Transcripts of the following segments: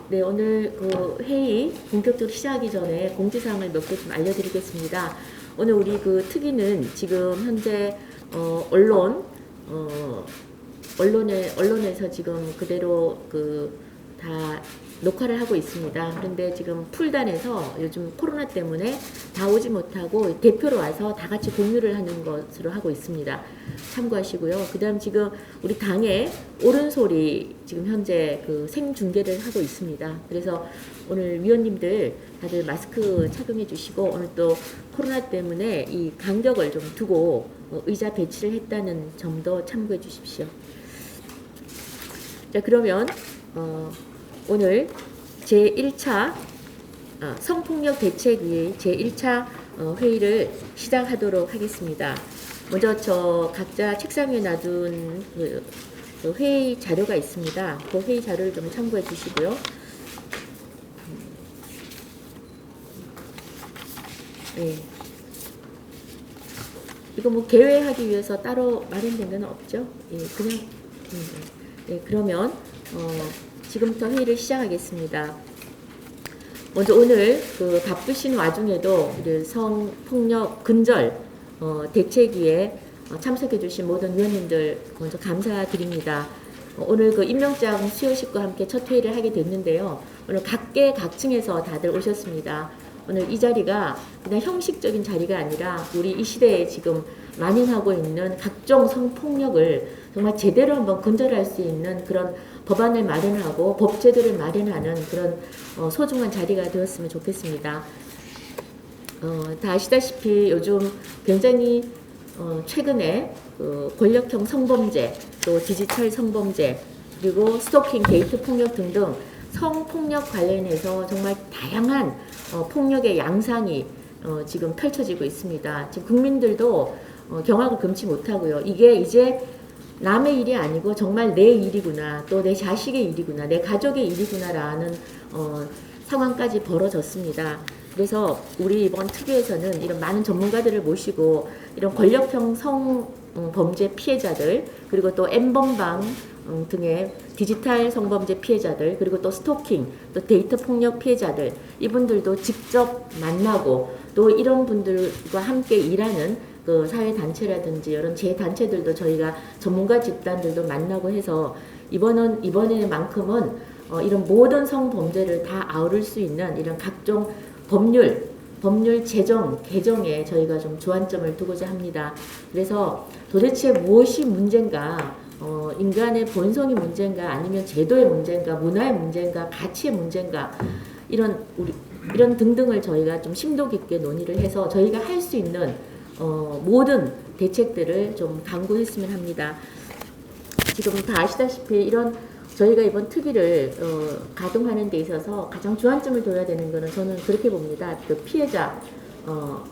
네, 오늘 그 회의 본격적으로 시작하기 전에 공지사항을 몇 개 좀 알려드리겠습니다. 오늘 우리 그 특위는 지금 현재 어, 언론에서 지금 그대로 그 다 녹화를 하고 있습니다. 그런데 지금 풀단에서 요즘 코로나 때문에 다 오지 못하고 대표로 와서 다 같이 공유를 하는 것으로 하고 있습니다. 참고하시고요. 그 다음 지금 우리 당의 옳은 소리 지금 현재 그 생중계를 하고 있습니다. 그래서 오늘 위원님들 다들 마스크 착용해 주시고 오늘 또 코로나 때문에 이 간격을 좀 두고 의자 배치를 했다는 점도 참고해 주십시오. 자, 그러면 오늘 제1차 성폭력 대책위 제1차 회의를 시작하도록 하겠습니다. 먼저 저 각자 책상 위에 놔둔 그 회의 자료가 있습니다. 그 회의 자료를 좀 참고해 주시고요. 네. 이거 뭐 개회하기 위해서 따로 마련된 건 없죠? 예, 그냥 네, 그러면 지금부터 회의를 시작하겠습니다. 먼저 오늘 그 바쁘신 와중에도 우리 성폭력 근절 대책위에 참석해 주신 모든 위원님들 먼저 감사드립니다. 오늘 그 임명장 수여식과 함께 첫 회의를 하게 됐는데요. 오늘 각계 각층에서 다들 오셨습니다. 오늘 이 자리가 그냥 형식적인 자리가 아니라 우리 이 시대에 지금 만연하고 있는 각종 성폭력을 정말 제대로 한번 근절할 수 있는 그런 법안을 마련하고 법제도를 마련하는 그런 소중한 자리가 되었으면 좋겠습니다. 다 아시다시피 요즘 굉장히 최근에 그 권력형 성범죄, 또 디지털 성범죄, 그리고 스토킹, 데이트 폭력 등등 성폭력 관련해서 정말 다양한 폭력의 양상이 지금 펼쳐지고 있습니다. 지금 국민들도 경악을 금치 못하고요. 이게 이제 남의 일이 아니고 정말 내 일이구나, 또 내 자식의 일이구나, 내 가족의 일이구나라는 상황까지 벌어졌습니다. 그래서 우리 이번 특위에서는 이런 많은 전문가들을 모시고 이런 권력형 성범죄 피해자들, 그리고 또 N번방 등의 디지털 성범죄 피해자들, 그리고 또 스토킹, 또 데이터 폭력 피해자들, 이분들도 직접 만나고 또 이런 분들과 함께 일하는 그 사회단체라든지 이런 재단체들도 저희가 전문가 집단들도 만나고 해서 이번에만큼은 이런 모든 성범죄를 다 아우를 수 있는 이런 각종 법률 개정에 저희가 좀 주안점을 두고자 합니다. 그래서 도대체 무엇이 문제인가, 인간의 본성이 문제인가, 아니면 제도의 문제인가, 문화의 문제인가, 가치의 문제인가, 이런 등등을 저희가 좀 심도 깊게 논의를 해서 저희가 할 수 있는 모든 대책들을 좀 강구했으면 합니다. 지금 다 아시다시피 이런 저희가 이번 특위를 가동하는 데 있어서 가장 주안점을 둬야 되는 것은 저는 그렇게 봅니다. 그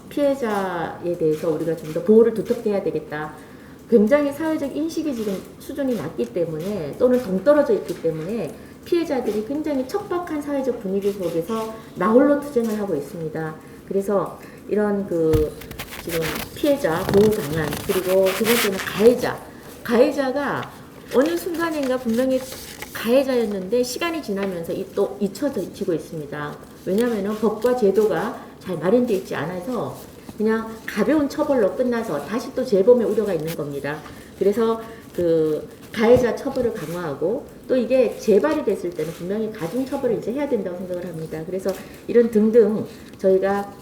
피해자에 대해서 우리가 좀 더 보호를 두텁게 해야 되겠다. 굉장히 사회적 인식이 지금 수준이 낮기 때문에 또는 동떨어져 있기 때문에 피해자들이 굉장히 척박한 사회적 분위기 속에서 나홀로 투쟁을 하고 있습니다. 그래서 이런 지금 피해자 보호 방안, 그리고 두 번째는 가해자가 어느 순간인가 분명히 가해자였는데 시간이 지나면서 또 잊혀지고 있습니다. 왜냐하면 법과 제도가 잘 마련되어 있지 않아서 그냥 가벼운 처벌로 끝나서 다시 또 재범의 우려가 있는 겁니다. 그래서 그 가해자 처벌을 강화하고 또 이게 재발이 됐을 때는 분명히 가중 처벌을 이제 해야 된다고 생각을 합니다. 그래서 이런 등등 저희가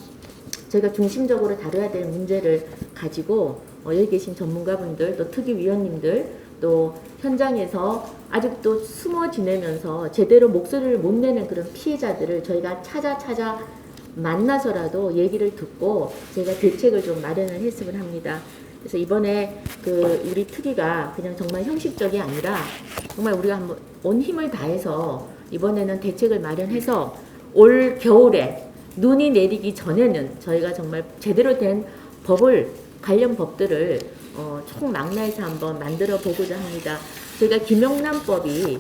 중심적으로 다뤄야 될 문제를 가지고 여기 계신 전문가분들, 또 특위위원님들, 또 현장에서 아직도 숨어 지내면서 제대로 목소리를 못 내는 그런 피해자들을 저희가 찾아 만나서라도 얘기를 듣고 저희가 대책을 좀 마련을 했으면 합니다. 그래서 이번에 우리 특위가 그냥 정말 형식적이 아니라 정말 우리가 한번 온 힘을 다해서 이번에는 대책을 마련해서 올 겨울에 눈이 내리기 전에는 저희가 정말 제대로 된 관련 법들을 총망라해서 한번 만들어 보고자 합니다. 저희가 김영란법이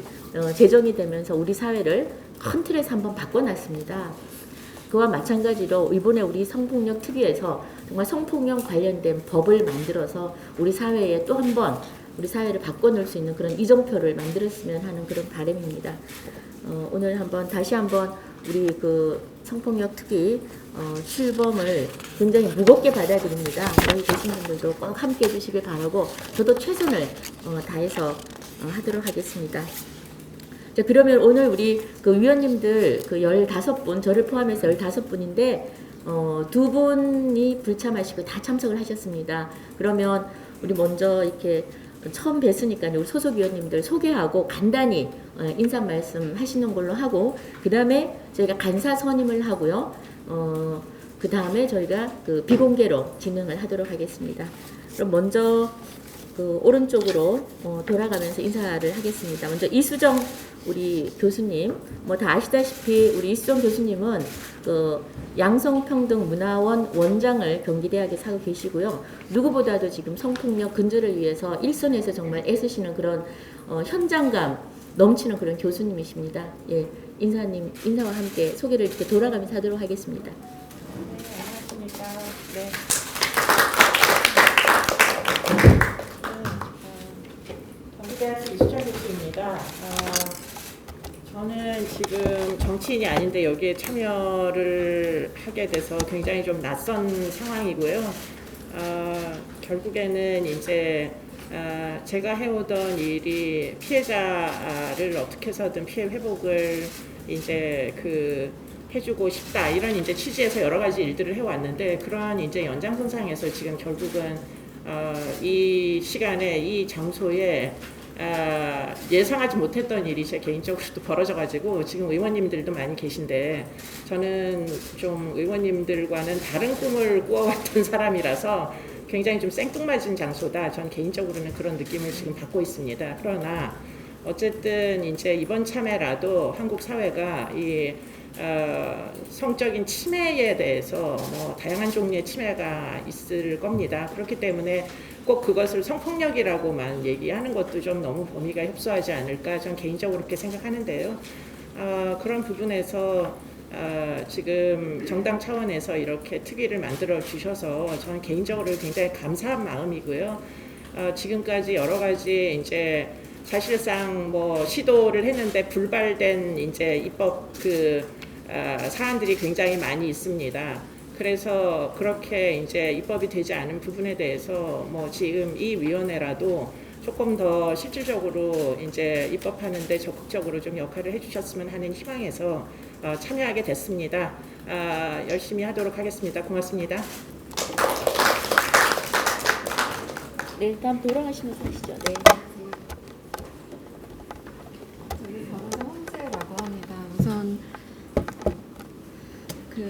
제정이 되면서 우리 사회를 큰 틀에서 한번 바꿔놨습니다. 그와 마찬가지로 이번에 우리 성폭력 특위에서 정말 성폭력 관련된 법을 만들어서 우리 사회에 또 한 번 우리 사회를 바꿔놓을 수 있는 그런 이정표를 만들었으면 하는 그런 바람입니다. 오늘 다시 한번 우리 그 성폭력 특위 출범을 굉장히 무겁게 받아들입니다. 여기 계신 분들도 꼭 함께 해주시길 바라고 저도 최선을 다해서 하도록 하겠습니다. 자, 그러면 오늘 우리 그 위원님들 그 15분, 저를 포함해서 15분인데, 2분이 불참하시고 다 참석을 하셨습니다. 그러면 우리 먼저 이렇게 처음 뵀으니까 우리 소속 위원님들 소개하고 간단히 인사 말씀 하시는 걸로 하고, 그 다음에 저희가 간사 선임을 하고요. 그 다음에 저희가 그 비공개로 진행을 하도록 하겠습니다. 그럼 먼저 그 오른쪽으로 돌아가면서 인사를 하겠습니다. 먼저 이수정 우리 교수님, 뭐 다 아시다시피 우리 이수정 교수님은 그 양성평등문화원 원장을 경기대학에서 하고 계시고요. 누구보다도 지금 성폭력 근절을 위해서 일선에서 정말 애쓰시는 그런 현장감 넘치는 그런 교수님이십니다. 예, 인사와 함께 소개를 이렇게 돌아가면서 하도록 하겠습니다. 네, 안녕하십니까. 네. 경기대학 이수정 교수입니다. 저는 지금 정치인이 아닌데 여기에 참여를 하게 돼서 굉장히 좀 낯선 상황이고요. 결국에는 이제 제가 해오던 일이 피해자를 어떻게 해서든 피해 회복을 이제 해주고 싶다 이런 이제 취지에서 여러 가지 일들을 해왔는데, 그러한 이제 연장선상에서 지금 결국은 이 시간에 이 장소에 예상하지 못했던 일이 제 개인적으로도 벌어져가지고 지금 의원님들도 많이 계신데, 저는 좀 의원님들과는 다른 꿈을 꾸어왔던 사람이라서 굉장히 좀 생뚱맞은 장소다. 전 개인적으로는 그런 느낌을 지금 받고 있습니다. 그러나 어쨌든 이제 이번 참회라도 한국 사회가 이 성적인 침해에 대해서 뭐 다양한 종류의 침해가 있을 겁니다. 그렇기 때문에 꼭 그것을 성폭력이라고만 얘기하는 것도 좀 너무 범위가 협소하지 않을까, 전 개인적으로 그렇게 생각하는데요. 그런 부분에서 지금 정당 차원에서 이렇게 특위를 만들어 주셔서 저는 개인적으로 굉장히 감사한 마음이고요. 지금까지 여러 가지 이제 사실상 뭐 시도를 했는데 불발된 이제 입법 사안들이 굉장히 많이 있습니다. 그래서 그렇게 이제 입법이 되지 않은 부분에 대해서 뭐 지금 이 위원회라도 조금 더 실질적으로 이제 입법하는데 적극적으로 좀 역할을 해주셨으면 하는 희망에서 참여하게 됐습니다. 열심히 하도록 하겠습니다. 고맙습니다. 네, 일단 돌아가시면서 하시죠. 네. 저는 홍재라고 합니다. 우선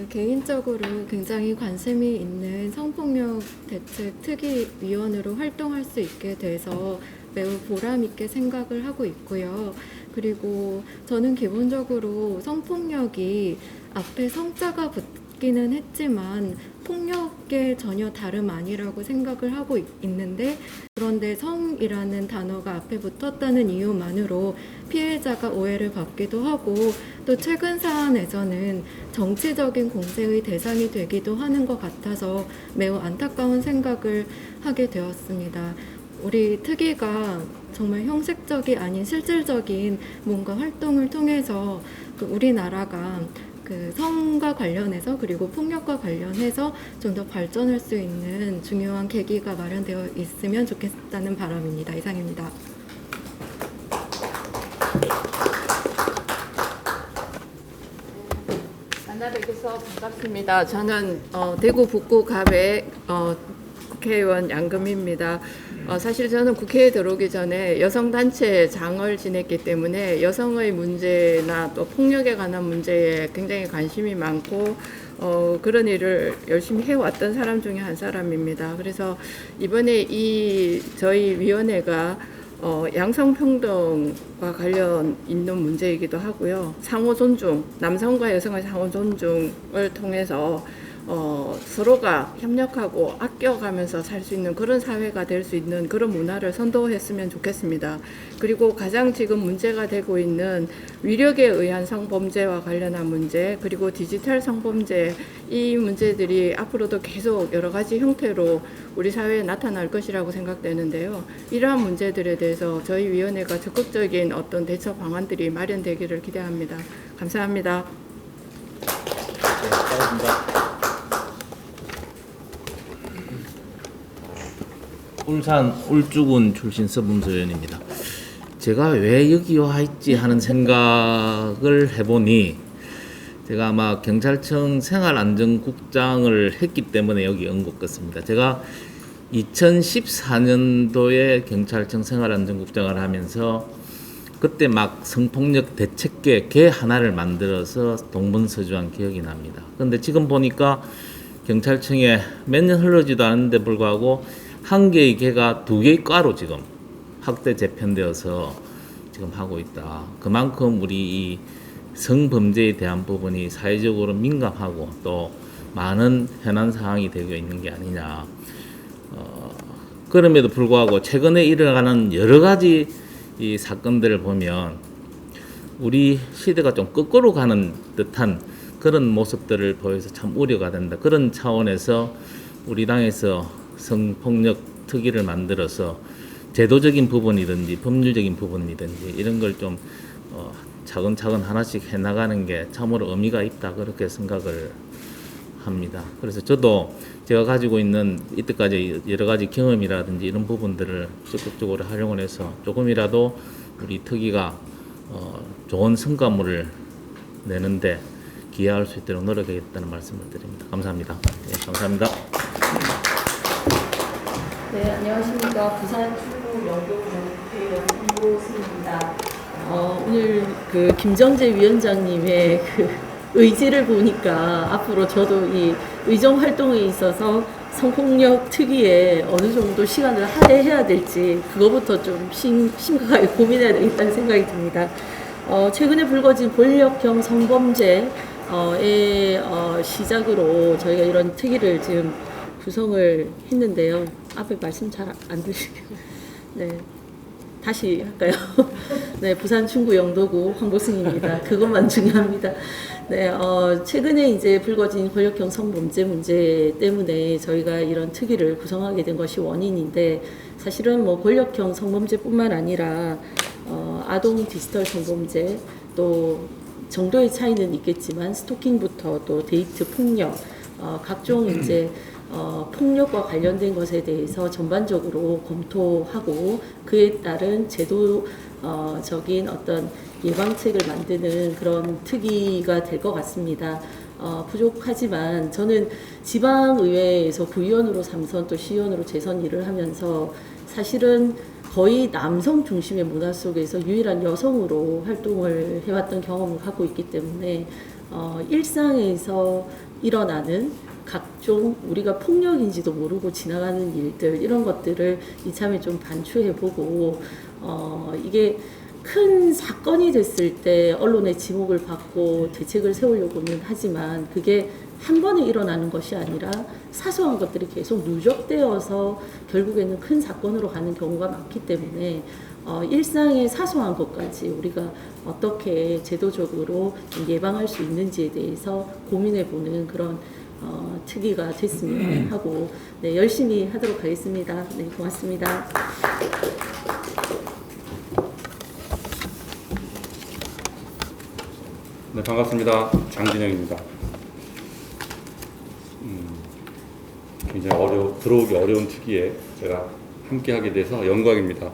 개인적으로 굉장히 관심이 있는 성폭력 대책 특위위원으로 활동할 수 있게 돼서 매우 보람 있게 생각을 하고 있고요. 그리고 저는 기본적으로 성폭력이 앞에 성자가 붙기는 했지만 폭력의 전혀 다름 아니라고 생각을 하고 있는데, 그런데 성이라는 단어가 앞에 붙었다는 이유만으로 피해자가 오해를 받기도 하고, 또 최근 사안에서는 정치적인 공세의 대상이 되기도 하는 것 같아서 매우 안타까운 생각을 하게 되었습니다. 우리 특위가 정말 형식적이 아닌 실질적인 뭔가 활동을 통해서 우리나라가 성과 관련해서 그리고 폭력과 관련해서 좀 더 발전할 수 있는 중요한 계기가 마련되어 있으면 좋겠다는 바람입니다. 이상입니다. 만나 뵙게서 반갑습니다. 저는 대구 북구 갑의 국회의원 양금희입니다. 사실 저는 국회에 들어오기 전에 여성단체 장을 지냈기 때문에 여성의 문제나 또 폭력에 관한 문제에 굉장히 관심이 많고 그런 일을 열심히 해왔던 사람 중에 한 사람입니다. 그래서 이번에 저희 위원회가 양성평등과 관련 있는 문제이기도 하고요. 상호 존중, 남성과 여성의 상호 존중을 통해서 서로가 협력하고 아껴가면서 살 수 있는 그런 사회가 될 수 있는 그런 문화를 선도했으면 좋겠습니다. 그리고 가장 지금 문제가 되고 있는 위력에 의한 성범죄와 관련한 문제, 그리고 디지털 성범죄, 이 문제들이 앞으로도 계속 여러 가지 형태로 우리 사회에 나타날 것이라고 생각되는데요. 이러한 문제들에 대해서 저희 위원회가 적극적인 어떤 대처 방안들이 마련되기를 기대합니다. 감사합니다. 울산 울주군 출신 서범수 의원입니다. 제가 왜 여기 와 있지 하는 생각을 해보니 제가 아마 경찰청 생활안전국장을 했기 때문에 여기 온 것 같습니다. 제가 2014년도에 경찰청 생활안전국장을 하면서 그때 막 성폭력 대책계 개 하나를 만들어서 동분서주한 기억이 납니다. 그런데 지금 보니까 경찰청에 몇 년 흘러지도 않았는데 불구하고 한 개의 개가 두 개의 과로 지금 확대 재편되어서 지금 하고 있다. 그만큼 우리 이 성범죄에 대한 부분이 사회적으로 민감하고 또 많은 현안 사항이 되고 있는 게 아니냐. 그럼에도 불구하고 최근에 일어나는 여러 가지 이 사건들을 보면 우리 시대가 좀 거꾸로 가는 듯한 그런 모습들을 보여서 참 우려가 된다. 그런 차원에서 우리 당에서 성폭력 특위를 만들어서 제도적인 부분이든지 법률적인 부분이든지 이런 걸 좀 차근차근 하나씩 해나가는 게 참으로 의미가 있다 그렇게 생각을 합니다. 그래서 저도 제가 가지고 있는 이때까지 여러 가지 경험이라든지 이런 부분들을 적극적으로 활용을 해서 조금이라도 우리 특위가 좋은 성과물을 내는데 기여할 수 있도록 노력하겠다는 말씀을 드립니다. 감사합니다. 네, 감사합니다. 네, 안녕하십니까. 부산 충북 영동군 국회의원 홍보승입니다. 오늘 그 김정재 위원장님의 그 의지를 보니까 앞으로 저도 이 의정 활동에 있어서 성폭력 특위에 어느 정도 시간을 할애해야 될지 그거부터 좀 심각하게 고민해야 되겠다는 생각이 듭니다. 최근에 불거진 권력형 성범죄의 시작으로 저희가 이런 특위를 지금 구성을 했는데요. 앞에 말씀 잘 안 들리시죠? 네. 다시 할까요? 네, 부산 충북 영도구 황보승입니다. 그것만 중요합니다. 네, 최근에 이제 불거진 권력형 성범죄 문제 때문에 저희가 이런 특위를 구성하게 된 것이 원인인데 사실은 뭐 권력형 성범죄뿐만 아니라 아동 디지털 성범죄 또 정도의 차이는 있겠지만 스토킹부터 또 데이트 폭력 각종 이제 폭력과 관련된 것에 대해서 전반적으로 검토하고 그에 따른 제도적인 어떤 예방책을 만드는 그런 특위가 될 것 같습니다. 부족하지만 저는 지방의회에서 구의원으로 3선 또 시의원으로 재선 일을 하면서 사실은 거의 남성 중심의 문화 속에서 유일한 여성으로 활동을 해왔던 경험을 갖고 있기 때문에 일상에서 일어나는 각종 우리가 폭력인지도 모르고 지나가는 일들 이런 것들을 이참에 좀 반추해보고 이게 큰 사건이 됐을 때 언론의 지목을 받고 대책을 세우려고는 하지만 그게 한 번에 일어나는 것이 아니라 사소한 것들이 계속 누적되어서 결국에는 큰 사건으로 가는 경우가 많기 때문에 일상의 사소한 것까지 우리가 어떻게 제도적으로 예방할 수 있는지에 대해서 고민해보는 그런 특위가 됐으면 하고 네, 열심히 하도록 하겠습니다. 네, 고맙습니다. 네, 반갑습니다. 장진영입니다. 굉장히 들어오기 어려운 특위에 제가 함께하게 돼서 영광입니다.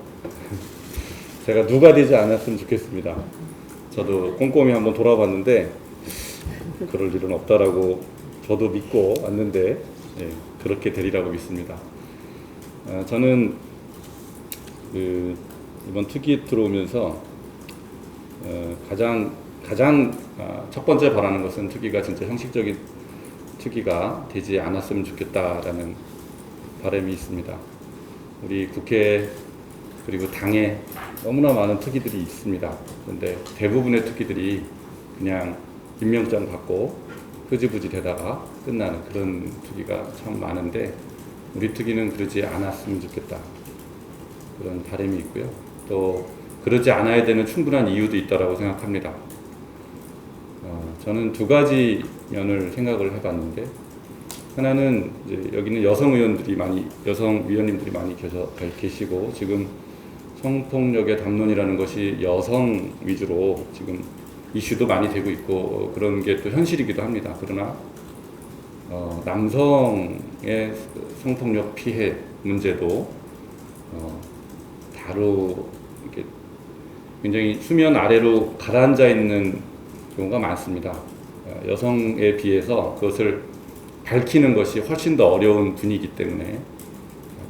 제가 누가 되지 않았으면 좋겠습니다. 저도 꼼꼼히 한번 돌아봤는데 그럴 일은 없다라고 저도 믿고 왔는데 그렇게 되리라고 믿습니다. 저는 이번 특위에 들어오면서 가장 첫 번째 바라는 것은 특위가 진짜 형식적인 특위가 되지 않았으면 좋겠다라는 바람이 있습니다. 우리 국회 그리고 당에 너무나 많은 특위들이 있습니다. 그런데 대부분의 특위들이 그냥 임명장 받고 흐지부지 되다가 끝나는 그런 특위가 참 많은데 우리 특위는 그러지 않았으면 좋겠다. 그런 바람이 있고요. 또 그러지 않아야 되는 충분한 이유도 있다라고 생각합니다. 저는 두 가지 면을 생각을 해봤는데 하나는 이제 여기는 여성 위원님들이 많이 계시고 지금 성폭력의 담론이라는 것이 여성 위주로 지금 이슈도 많이 되고 있고 그런 게 또 현실이기도 합니다. 그러나 남성의 성폭력 피해 문제도 이렇게 굉장히 수면 아래로 가라앉아 있는 경우가 많습니다. 여성에 비해서 그것을 밝히는 것이 훨씬 더 어려운 분위기 때문에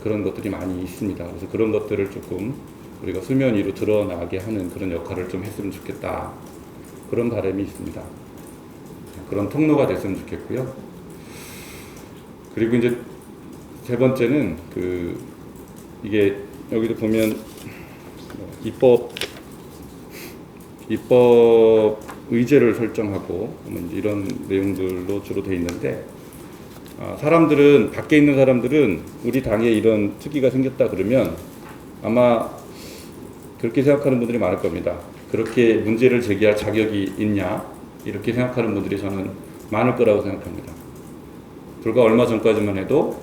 그런 것들이 많이 있습니다. 그래서 그런 것들을 조금 우리가 수면 위로 드러나게 하는 그런 역할을 좀 했으면 좋겠다. 그런 바람이 있습니다. 그런 통로가 됐으면 좋겠고요. 그리고 이제 세 번째는 이게 여기도 보면 입법 의제를 설정하고 이런 내용들로 주로 돼 있는데 사람들은 밖에 있는 사람들은 우리 당에 이런 특위가 생겼다 그러면 아마 그렇게 생각하는 분들이 많을 겁니다. 그렇게 문제를 제기할 자격이 있냐 이렇게 생각하는 분들이 저는 많을 거라고 생각합니다. 불과 얼마 전까지만 해도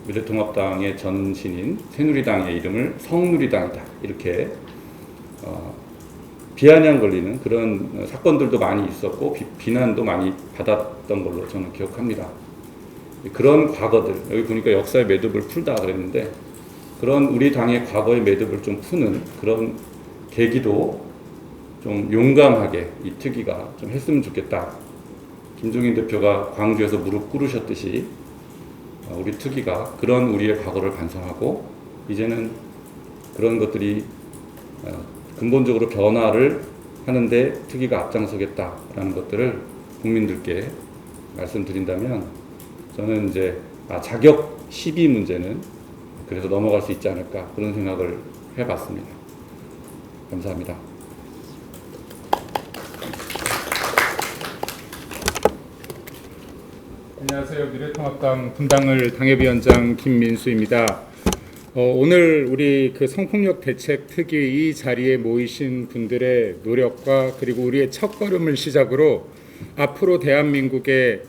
미래통합당의 전신인 새누리당의 이름을 성누리당이다 이렇게 비아냥 걸리는 그런 사건들도 많이 있었고 비난도 많이 받았던 걸로 저는 기억합니다. 그런 과거들 여기 보니까 역사의 매듭을 풀다 그랬는데 그런 우리 당의 과거의 매듭을 좀 푸는 그런 계기도 좀 용감하게 이 특위가 좀 했으면 좋겠다. 김종인 대표가 광주에서 무릎 꿇으셨듯이 우리 특위가 그런 우리의 과거를 반성하고 이제는 그런 것들이 근본적으로 변화를 하는데 특위가 앞장서겠다라는 것들을 국민들께 말씀드린다면 저는 이제 자격 시비 문제는 그래서 넘어갈 수 있지 않을까 그런 생각을 해봤습니다. 감사합니다. 안녕하세요. 미래통합당 분당을 당협위원장 김민수입니다. 오늘 우리 성폭력 대책 특위 이 자리에 모이신 분들의 노력과 그리고 우리의 첫걸음을 시작으로 앞으로 대한민국의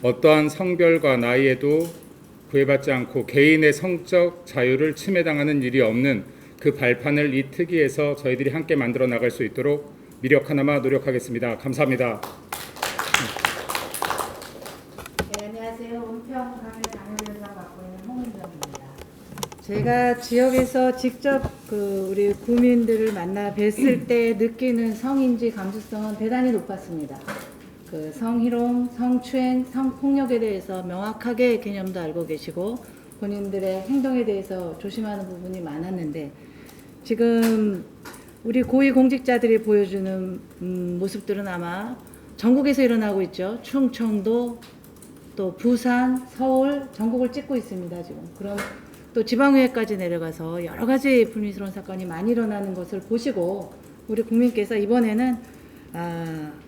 어떠한 성별과 나이에도 구애받지 않고 개인의 성적 자유를 침해당하는 일이 없는 그 발판을 이 특위에서 저희들이 함께 만들어 나갈 수 있도록 미력하나마 노력하겠습니다. 감사합니다. 네, 안녕하세요. 은평감의 당협위원장 맡고 있는 홍은정입니다. 제가 지역에서 직접 우리 구민들을 만나 뵀을 때 느끼는 성인지 감수성은 대단히 높았습니다. 성희롱, 성추행, 성폭력에 대해서 명확하게 개념도 알고 계시고 본인들의 행동에 대해서 조심하는 부분이 많았는데 지금 우리 고위공직자들이 보여주는 모습들은 아마 전국에서 일어나고 있죠. 충청도, 또 부산, 서울, 전국을 찍고 있습니다. 지금. 그럼 또 지방의회까지 내려가서 여러 가지 불미스러운 사건이 많이 일어나는 것을 보시고 우리 국민께서 이번에는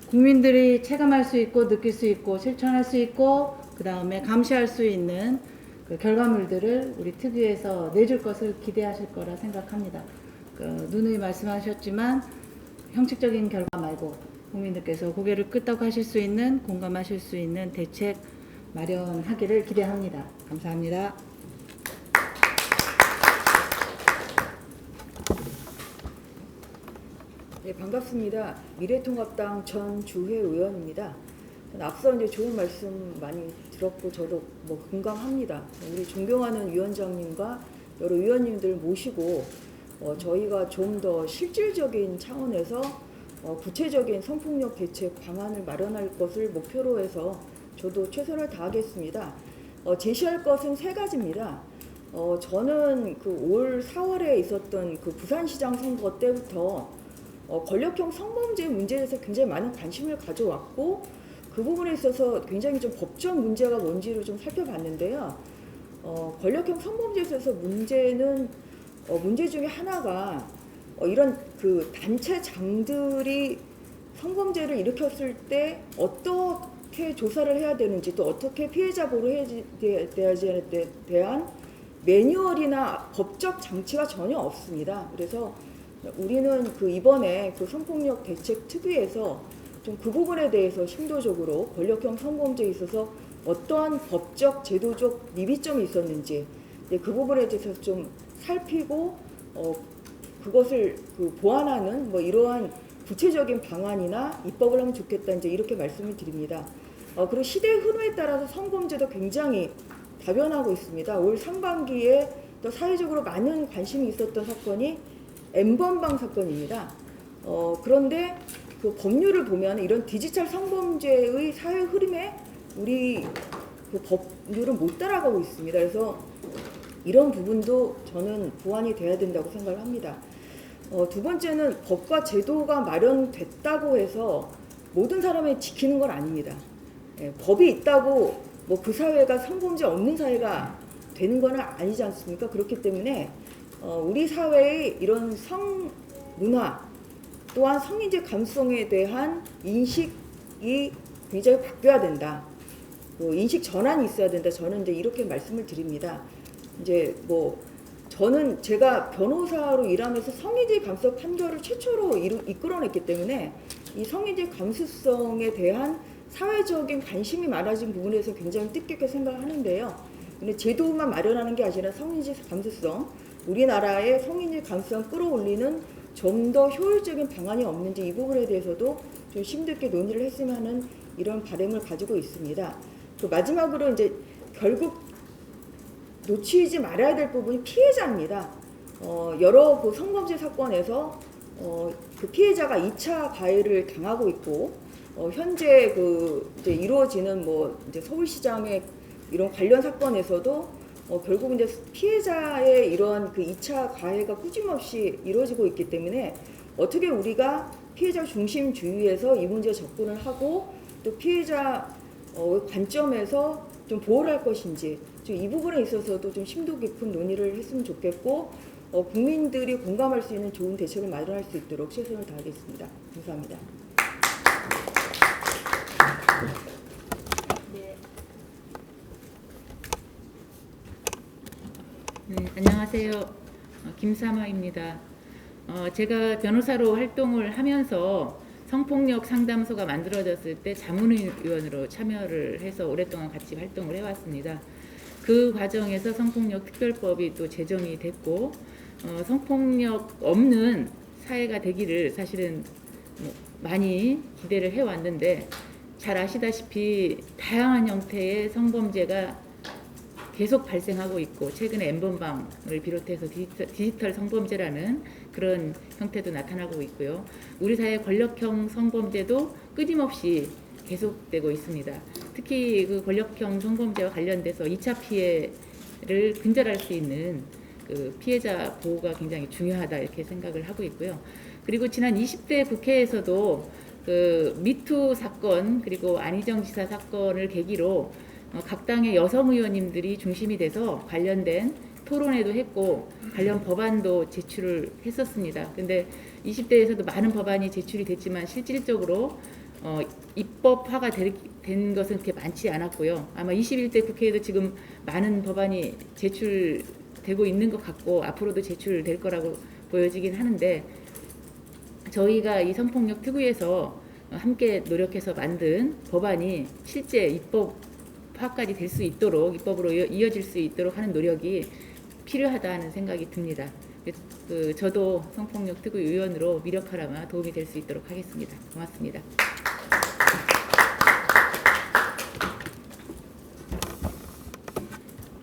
국민들이 체감할 수 있고 느낄 수 있고 실천할 수 있고 그 다음에 감시할 수 있는 그 결과물들을 우리 특위에서 내줄 것을 기대하실 거라 생각합니다. 누누이 말씀하셨지만 형식적인 결과 말고 국민들께서 고개를 끄덕하실 수 있는 공감하실 수 있는 대책 마련하기를 기대합니다. 감사합니다. 네, 반갑습니다. 미래통합당 전주회 의원입니다. 앞서 이제 좋은 말씀 많이 들었고 저도 공감합니다. 우리 존경하는 위원장님과 여러 위원님들 모시고 저희가 좀 더 실질적인 차원에서 구체적인 성폭력 대책 방안을 마련할 것을 목표로 해서 저도 최선을 다하겠습니다. 제시할 것은 세 가지입니다. 저는 올 4월에 있었던 부산시장 선거 때부터 권력형 성범죄 문제에 대해서 굉장히 많은 관심을 가져왔고 그 부분에 있어서 굉장히 좀 법적 문제가 뭔지를 좀 살펴봤는데요. 권력형 성범죄에 있어서 문제 중에 하나가 이런 단체장들이 성범죄를 일으켰을 때 어떻게 조사를 해야 되는지 또 어떻게 피해자 보호를 해야 되는지에 대한 매뉴얼이나 법적 장치가 전혀 없습니다. 그래서 우리는 이번에 성폭력 대책 특위에서 좀 그 부분에 대해서 심도적으로 권력형 성범죄에 있어서 어떠한 법적 제도적 미비점이 있었는지 그 부분에 대해서 좀 살피고 그것을 보완하는 이러한 구체적인 방안이나 입법을 하면 좋겠다 이제 이렇게 말씀을 드립니다. 그리고 시대의 흐름에 따라서 성범죄도 굉장히 다변하고 있습니다. 올 상반기에 또 사회적으로 많은 관심이 있었던 사건이 N번방 사건입니다. 그런데 법률을 보면 이런 디지털 성범죄의 사회 흐름에 우리 법률은 못 따라가고 있습니다. 그래서 이런 부분도 저는 보완이 돼야 된다고 생각을 합니다. 두 번째는 법과 제도가 마련됐다고 해서 모든 사람이 지키는 건 아닙니다. 법이 있다고 그 사회가 성범죄 없는 사회가 되는 건 아니지 않습니까? 그렇기 때문에 우리 사회의 이런 성 문화 또한 성인지 감수성에 대한 인식이 굉장히 바뀌어야 된다. 인식 전환이 있어야 된다. 저는 이제 이렇게 말씀을 드립니다. 이제 저는 제가 변호사로 일하면서 성인지 감수성 판결을 최초로 이끌어냈기 때문에 이 성인지 감수성에 대한 사회적인 관심이 많아진 부분에서 굉장히 뜻깊게 생각하는데요. 근데 제도만 마련하는 게 아니라 성인지 감수성, 우리나라의 성인지 감수성 끌어올리는 좀 더 효율적인 방안이 없는지 이 부분에 대해서도 좀 심도있게 논의를 했으면 하는 이런 바람을 가지고 있습니다. 마지막으로 이제 결국 놓치지 말아야 될 부분이 피해자입니다. 여러 성범죄 사건에서 피해자가 2차 가해를 당하고 있고 현재 이제 이루어지는 이제 서울시장의 이런 관련 사건에서도 결국 이제 피해자의 이러한 2차 가해가 꾸준없이 이루어지고 있기 때문에 어떻게 우리가 피해자 중심주의에서 이 문제에 접근을 하고 또 피해자 관점에서 좀 보호를 할 것인지 이 부분에 있어서도 좀 심도 깊은 논의를 했으면 좋겠고 국민들이 공감할 수 있는 좋은 대책을 마련할 수 있도록 최선을 다하겠습니다. 감사합니다. 네, 안녕하세요. 김사마입니다. 제가 변호사로 활동을 하면서 성폭력 상담소가 만들어졌을 때 자문위원으로 참여를 해서 오랫동안 같이 활동을 해왔습니다. 그 과정에서 성폭력 특별법이 또 제정이 됐고 성폭력 없는 사회가 되기를 사실은 많이 기대를 해왔는데 잘 아시다시피 다양한 형태의 성범죄가 계속 발생하고 있고 최근에 N번방을 비롯해서 디지털 성범죄라는 그런 형태도 나타나고 있고요. 우리 사회 권력형 성범죄도 끊임없이 계속되고 있습니다. 특히 권력형 성범죄와 관련돼서 2차 피해를 근절할 수 있는 피해자 보호가 굉장히 중요하다 이렇게 생각을 하고 있고요. 그리고 지난 20대 국회에서도 미투 사건 그리고 안희정 지사 사건을 계기로 각 당의 여성 의원님들이 중심이 돼서 관련된 토론회도 했고 관련 법안도 제출을 했었습니다. 근데 20대에서도 많은 법안이 제출이 됐지만 실질적으로 입법화가 된 것은 그렇게 많지 않았고요. 아마 21대 국회에도 지금 많은 법안이 제출되고 있는 것 같고 앞으로도 제출될 거라고 보여지긴 하는데 저희가 이 성폭력 특위에서 함께 노력해서 만든 법안이 실제 입법화까지 될 수 있도록 입법으로 이어질 수 있도록 하는 노력이 필요하다는 생각이 듭니다. 저도 성폭력 특위 의원으로 미력하라마 도움이 될 수 있도록 하겠습니다. 고맙습니다.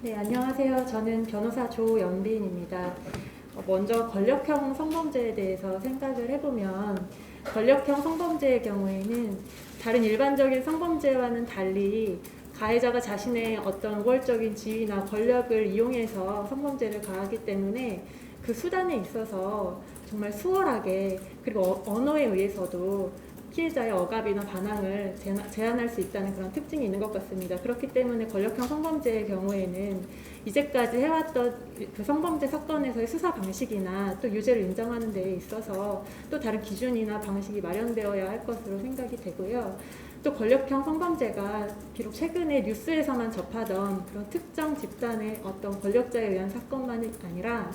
네, 안녕하세요. 저는 변호사 조연빈입니다. 먼저 권력형 성범죄에 대해서 생각을 해보면 권력형 성범죄의 경우에는 다른 일반적인 성범죄와는 달리 가해자가 자신의 어떤 우월적인 지위나 권력을 이용해서 성범죄를 가하기 때문에 그 수단에 있어서 정말 수월하게 그리고 언어에 의해서도 피해자의 억압이나 반항을 제한할 수 있다는 그런 특징이 있는 것 같습니다. 그렇기 때문에 권력형 성범죄의 경우에는 이제까지 해왔던 그 성범죄 사건에서의 수사 방식이나 또 유죄를 인정하는 데에 있어서 또 다른 기준이나 방식이 마련되어야 할 것으로 생각이 되고요. 또 권력형 성범죄가 비록 최근에 뉴스에서만 접하던 그런 특정 집단의 어떤 권력자에 의한 사건만이 아니라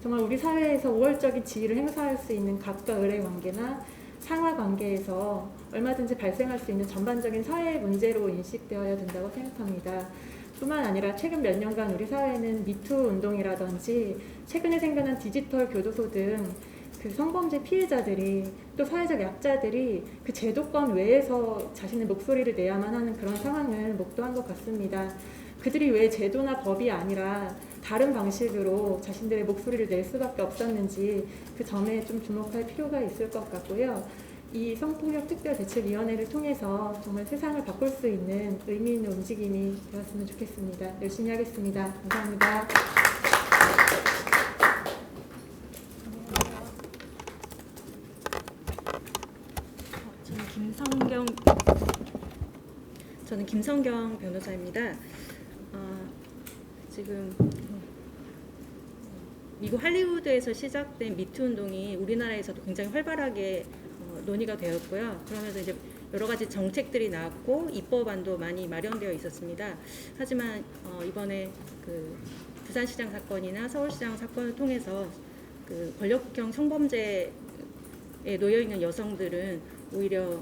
정말 우리 사회에서 우월적인 지위를 행사할 수 있는 갑과 을의 관계나 상하 관계에서 얼마든지 발생할 수 있는 전반적인 사회 문제로 인식되어야 된다고 생각합니다. 뿐만 아니라 최근 몇 년간 우리 사회는 미투 운동이라든지 최근에 생겨난 디지털 교도소 등 그 성범죄 피해자들이 또 사회적 약자들이 그 제도권 외에서 자신의 목소리를 내야만 하는 그런 상황을 목도한 것 같습니다. 그들이 왜 제도나 법이 아니라 다른 방식으로 자신들의 목소리를 낼 수밖에 없었는지 그 점에 좀 주목할 필요가 있을 것 같고요. 이 성폭력 특별대책위원회를 통해서 정말 세상을 바꿀 수 있는 의미 있는 움직임이 되었으면 좋겠습니다. 열심히 하겠습니다. 감사합니다. 저는 김성경 변호사입니다. 지금 미국 할리우드에서 시작된 미투 운동이 우리나라에서도 굉장히 활발하게 논의가 되었고요. 그러면서 이제 여러 가지 정책들이 나왔고 입법안도 많이 마련되어 있었습니다. 하지만 이번에 그 부산시장 사건이나 서울시장 사건을 통해서 그 권력형 성범죄에 놓여 있는 여성들은 오히려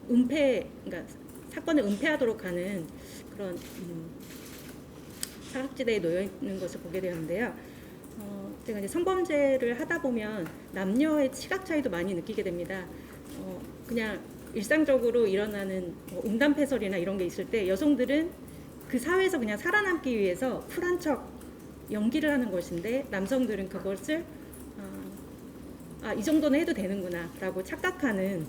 그러니까 사건을 은폐하도록 하는 그런 사각지대에 놓여 있는 것을 보게 되는데요. 제가 이제 성범죄를 하다 보면 남녀의 시각 차이도 많이 느끼게 됩니다. 그냥 일상적으로 일어나는 음담패설이나 이런 게 있을 때 여성들은 그 사회에서 그냥 살아남기 위해서 쿨한 척 연기를 하는 것인데 남성들은 그것을 이 정도는 해도 되는구나 라고 착각하는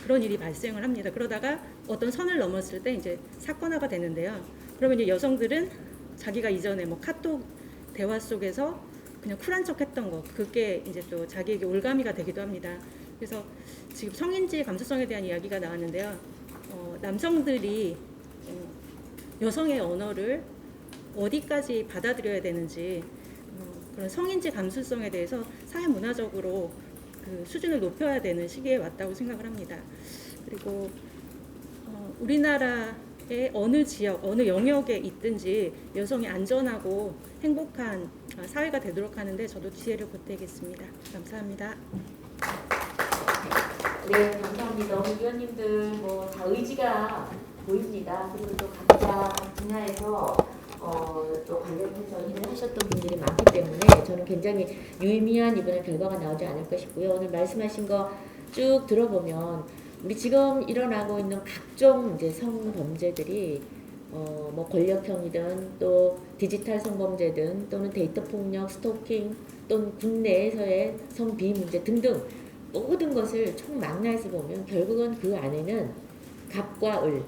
그런 일이 발생을 합니다. 그러다가 어떤 선을 넘었을 때 이제 사건화가 되는데요. 그러면 이제 여성들은 자기가 이전에 뭐 카톡 대화 속에서 그냥 쿨한 척 했던 거, 그게 이제 또 자기에게 올가미가 되기도 합니다. 그래서 지금 성인지 감수성에 대한 이야기가 나왔는데요. 남성들이 여성의 언어를 어디까지 받아들여야 되는지 그런 성인지 감수성에 대해서 사회 문화적으로 그 수준을 높여야 되는 시기에 왔다고 생각을 합니다. 그리고 우리나라의 어느 지역, 어느 영역에 있든지 여성이 안전하고 행복한 사회가 되도록 하는데 저도 지혜를 보태겠습니다. 감사합니다. 네, 감사합니다. 오늘 위원님들 뭐 다 의지가 보입니다. 그리고 또 각자 분야에서 또 관련해서 일을 하셨던 분들이 많기 때문에 저는 굉장히 유의미한 이번에 결과가 나오지 않을까 싶고요. 오늘 말씀하신 거 쭉 들어보면 우리 지금 일어나고 있는 각종 이제 성범죄들이 뭐 권력형이든 또 디지털 성범죄든 또는 데이터 폭력, 스토킹 또는 국내에서의 성비위 문제 등등 모든 것을 총망라해서 보면 결국은 그 안에는 갑과 을,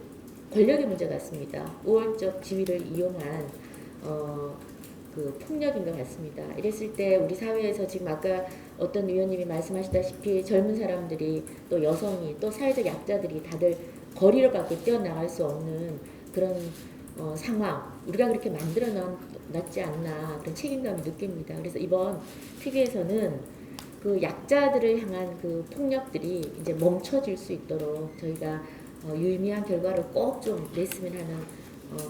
권력의 문제 같습니다. 우월적 지위를 이용한 그 폭력인 것 같습니다. 이랬을 때 우리 사회에서 지금 아까 어떤 위원님이 말씀하시다시피 젊은 사람들이 또 여성이 또 사회적 약자들이 다들 거리로 밖에 뛰어나갈 수 없는 그런 상황 우리가 그렇게 만들어 놨지 않나 그런 책임감을 느낍니다. 그래서 이번 특위에서는 그 약자들을 향한 그 폭력들이 이제 멈춰질 수 있도록 저희가 유의미한 결과를 꼭 좀 냈으면 하는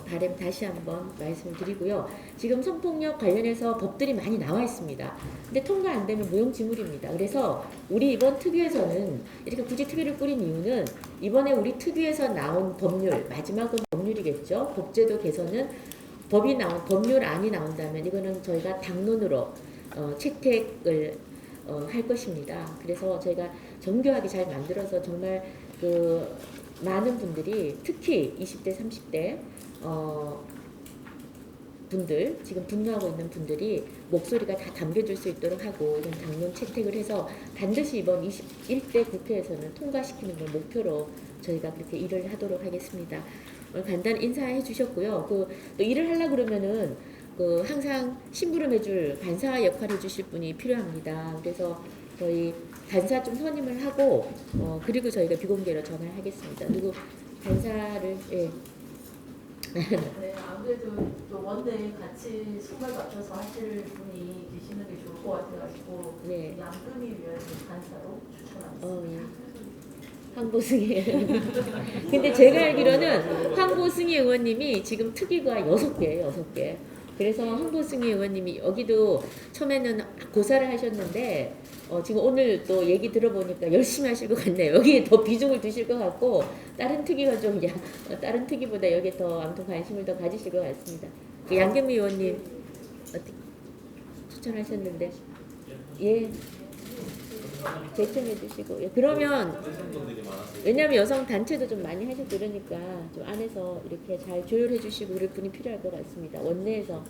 바람 다시 한번 말씀을 드리고요. 지금 성폭력 관련해서 법들이 많이 나와 있습니다. 근데 통과 안 되면 무용지물입니다. 그래서 우리 이번 특위에서는 이렇게 굳이 특위를 꾸린 이유는 이번에 우리 특위에서 나온 법률, 마지막은 법률이겠죠. 법제도 개선은 법률안이 나온다면 이거는 저희가 당론으로 채택을 할 것입니다. 그래서 저희가 정교하게 잘 만들어서 정말 그 많은 분들이 특히 20대, 30대 분들 지금 분노하고 있는 분들이 목소리가 다 담겨줄 수 있도록 하고 이런 당론 채택을 해서 반드시 이번 21대 국회에서는 통과시키는 걸 목표로 저희가 그렇게 일을 하도록 하겠습니다. 오늘 간단히 인사해 주셨고요. 또 일을 하려고 그러면은 항상 심부름해줄 간사 역할 해주실 분이 필요합니다. 그래서 저희 간사 좀 선임을 하고 그리고 저희가 비공개로 전화를 하겠습니다. 누구 간사를 네, 아무래도 또 원내 같이 손을 맞춰서 하실 분이 계시는 게 좋을 것 같아가지고 네. 양금희 위원님 간사로 추천하겠습니다. 황보승희. 근데 제가 알기로는 황보승희 의원님이 지금 특위가 6개예요, 6개. 그래서 황보승희 의원님이 여기도 처음에는 고사를 하셨는데 지금 오늘 또 얘기 들어보니까 열심히 하실 것 같네요. 여기에 더 비중을 두실 것 같고 다른 특위가 좀 다른 특위보다 여기에 더 아무튼 관심을 더 가지실 것 같습니다. 양금미 의원님 어떻게 추천하셨는데 예. 제청해 주시고 그러면 왜냐하면 여성 단체도 좀 많이 하시고 그러니까 좀 안에서 이렇게 잘 조율해 주시고 그럴 분이 필요할 것 같습니다. 원내에서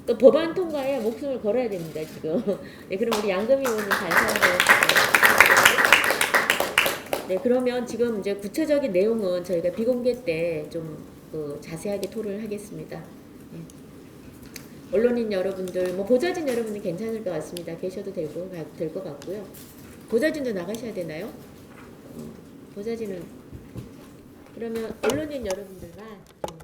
또 법안 통과에 목숨을 걸어야 됩니다 지금. 네, 그럼 우리 양금희 의원님 간사하고. 네, 그러면 지금 이제 구체적인 내용은 저희가 비공개 때 좀 자세하게 토론을 하겠습니다. 네. 언론인 여러분들, 보좌진 여러분들 괜찮을 것 같습니다. 계셔도 될 것 같고요. 보좌진도 나가셔야 되나요? 보좌진은 그러면 언론인 여러분들만 좀